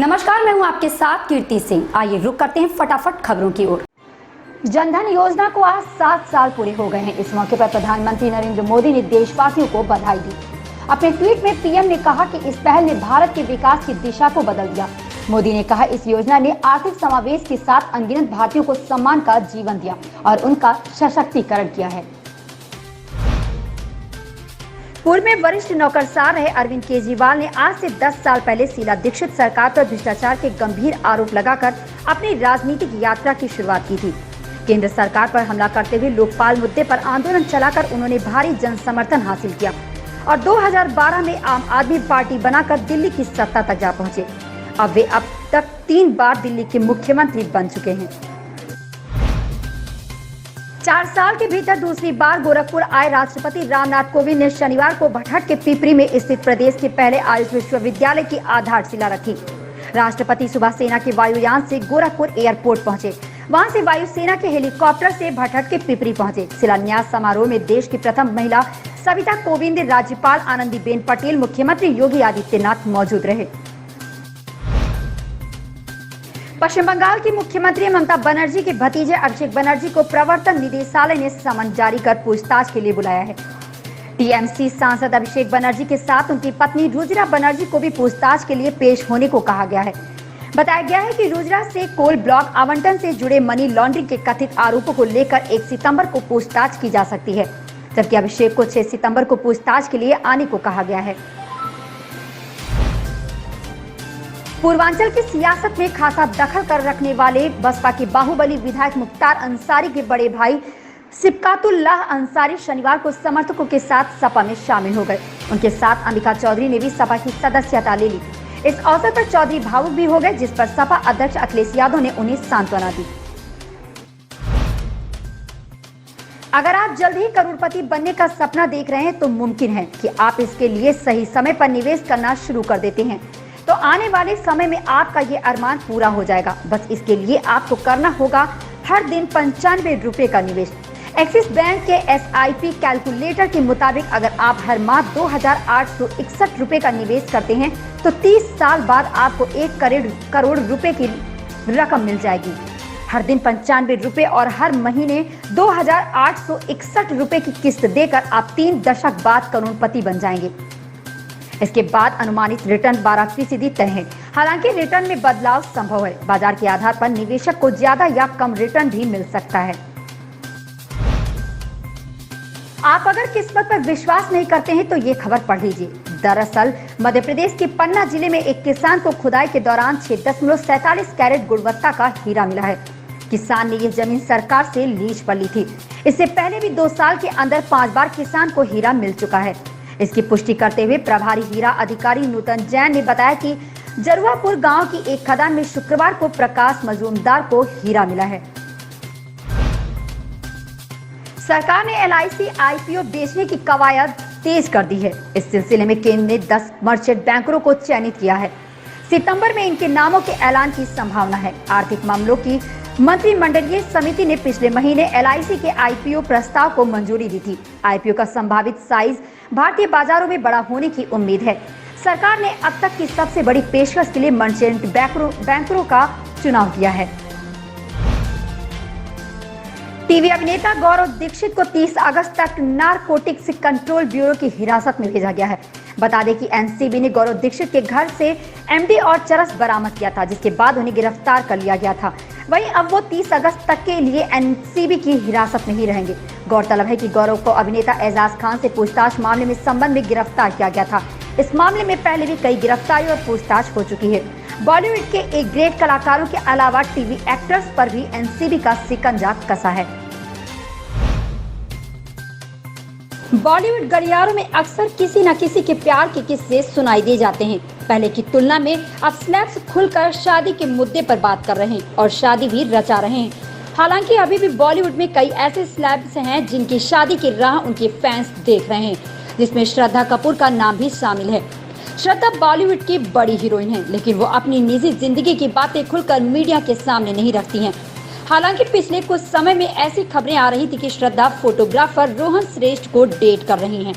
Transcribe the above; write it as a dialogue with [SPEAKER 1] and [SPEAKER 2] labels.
[SPEAKER 1] नमस्कार, मैं हूं आपके साथ कीर्ति सिंह। आइए रुक करते हैं फटाफट खबरों की ओर। जनधन योजना को आज 7 साल पूरे हो गए हैं। इस मौके पर प्रधानमंत्री नरेंद्र मोदी ने देशवासियों को बधाई दी। अपने ट्वीट में पीएम ने कहा कि इस पहल ने भारत के विकास की दिशा को बदल दिया। मोदी ने कहा, इस योजना ने आर्थिक समावेश के साथ अनगिनत भारतीयों को सम्मान का जीवन दिया और उनका सशक्तिकरण किया है। पूर्व में वरिष्ठ नौकरशाह रहे अरविंद केजरीवाल ने आज से 10 साल पहले शीला दीक्षित सरकार पर भ्रष्टाचार के गंभीर आरोप लगाकर अपनी राजनीतिक यात्रा की शुरुआत की थी। केंद्र सरकार पर हमला करते हुए लोकपाल मुद्दे पर आंदोलन चलाकर उन्होंने भारी जन समर्थन हासिल किया और 2012 में आम आदमी पार्टी बनाकर दिल्ली की सत्ता तक जा पहुंचे। अब वे अब तक 3 बार दिल्ली के मुख्यमंत्री बन चुके हैं। 4 साल के भीतर दूसरी बार गोरखपुर आए राष्ट्रपति रामनाथ कोविंद ने शनिवार को भटहट के पिपरी में स्थित प्रदेश के पहले आयुष विश्वविद्यालय की आधारशिला रखी। राष्ट्रपति सुबह सेना के वायुयान से गोरखपुर एयरपोर्ट पहुंचे। वहां से वायुसेना के हेलीकॉप्टर से भटहट के पिपरी पहुंचे। शिलान्यास समारोह में देश की प्रथम महिला सविता कोविंद, राज्यपाल आनंदीबेन पटेल, मुख्यमंत्री योगी आदित्यनाथ मौजूद रहे। पश्चिम बंगाल की मुख्यमंत्री ममता बनर्जी के भतीजे अभिषेक बनर्जी को प्रवर्तन निदेशालय ने समन जारी कर पूछताछ के लिए बुलाया है। टीएमसी सांसद अभिषेक बनर्जी के साथ उनकी पत्नी रुजिरा बनर्जी को भी पूछताछ के लिए पेश होने को कहा गया है। बताया गया है कि रुजिरा से कोल ब्लॉक आवंटन से जुड़े मनी लॉन्ड्रिंग के कथित आरोपों को लेकर 1 सितंबर को पूछताछ की जा सकती है, जबकि अभिषेक को 6 सितंबर को पूछताछ के लिए आने को कहा गया है। पूर्वांचल की सियासत में खासा दखल कर रखने वाले बसपा के बाहुबली विधायक मुख्तार अंसारी के बड़े भाई सिबकातुल्लाह अंसारी शनिवार को समर्थकों के साथ सपा में शामिल हो गए। उनके साथ अंबिका चौधरी ने भी सपा की सदस्यता ले ली। इस अवसर पर चौधरी भावुक भी हो गए, जिस पर सपा अध्यक्ष अखिलेश यादव ने उन्हें सांत्वना दी। अगर आप जल्द ही करोड़पति बनने का सपना देख रहे हैं तो मुमकिन है कि आप इसके लिए सही समय पर निवेश करना शुरू कर देते हैं, तो आने वाले समय में आपका ये अरमान पूरा हो जाएगा। बस इसके लिए आपको करना होगा हर दिन 95 रुपए का निवेश। एक्सिस बैंक के SIP कैलकुलेटर के मुताबिक अगर आप हर माह 2861 रुपए का निवेश करते हैं तो 30 साल बाद आपको 1 करोड़ रुपए की रकम मिल जाएगी। हर दिन 95 रुपए और हर महीने 2861 रुपए की किस्त देकर आप 3 दशक बाद करोड़पति बन जाएंगे। इसके बाद अनुमानित रिटर्न 12% तय है। हालांकि रिटर्न में बदलाव संभव है। बाजार के आधार पर निवेशक को ज्यादा या कम रिटर्न भी मिल सकता है। आप अगर किस्मत पर विश्वास नहीं करते हैं तो ये खबर पढ़ लीजिए। दरअसल मध्य प्रदेश के पन्ना जिले में एक किसान को खुदाई के दौरान 6.47 कैरेट गुणवत्ता का हीरा मिला है। किसान ने यह जमीन सरकार से लीज पर ली थी। इससे पहले भी 2 साल के अंदर 5 बार किसान को हीरा मिल चुका है। इसकी पुष्टि करते हुए प्रभारी हीरा अधिकारी नूतन जैन ने बताया कि जरुआपुर गांव की एक खदान में शुक्रवार को प्रकाश मजूमदार को हीरा मिला है। सरकार ने LIC IPO बेचने की कवायद तेज कर दी है। इस सिलसिले में केंद्र ने 10 मर्चेंट बैंकरों को चयनित किया है। सितंबर में इनके नामों के ऐलान की संभावना है। आर्थिक मामलों की मंत्रिमंडलीय समिति ने पिछले महीने LIC के IPO प्रस्ताव को मंजूरी दी थी। IPO का संभावित साइज भारतीय बाजारों में बड़ा होने की उम्मीद है। सरकार ने अब तक की सबसे बड़ी पेशकश के लिए मर्चेंट बैंकरों का चुनाव किया है। टीवी अभिनेता गौरव दीक्षित को 30 अगस्त तक नारकोटिक्स कंट्रोल ब्यूरो की हिरासत में भेजा गया है। बता दें कि NCB ने गौरव दीक्षित के घर से MD और चरस बरामद किया था, जिसके बाद उन्हें गिरफ्तार कर लिया गया था। वहीं अब वो 30 अगस्त तक के लिए NCB की हिरासत में ही रहेंगे। गौरतलब है कि गौरव को अभिनेता एजाज खान से पूछताछ मामले में संबंध में गिरफ्तार किया गया था। इस मामले में पहले भी कई गिरफ्तारी और पूछताछ हो चुकी है। बॉलीवुड के एक ग्रेट कलाकारों के अलावा टीवी एक्टर्स पर भी NCB का शिकंजा कसा है। बॉलीवुड गलियारों में अक्सर किसी न किसी के प्यार के किस्से सुनाई दे जाते हैं। पहले की तुलना में अब स्लैब्स खुलकर शादी के मुद्दे पर बात कर रहे हैं और शादी भी रचा रहे हैं। हालांकि अभी भी बॉलीवुड में कई ऐसे स्लैब्स हैं जिनकी शादी की राह उनके फैंस देख रहे हैं, जिसमें श्रद्धा कपूर का नाम भी शामिल है। श्रद्धा बॉलीवुड की बड़ी हीरोइन है, लेकिन वो अपनी निजी जिंदगी की बातें खुलकर मीडिया के सामने नहीं रखती हैं। हालांकि पिछले कुछ समय में ऐसी खबरें आ रही थी कि श्रद्धा फोटोग्राफर रोहन श्रेष्ठ को डेट कर रही हैं।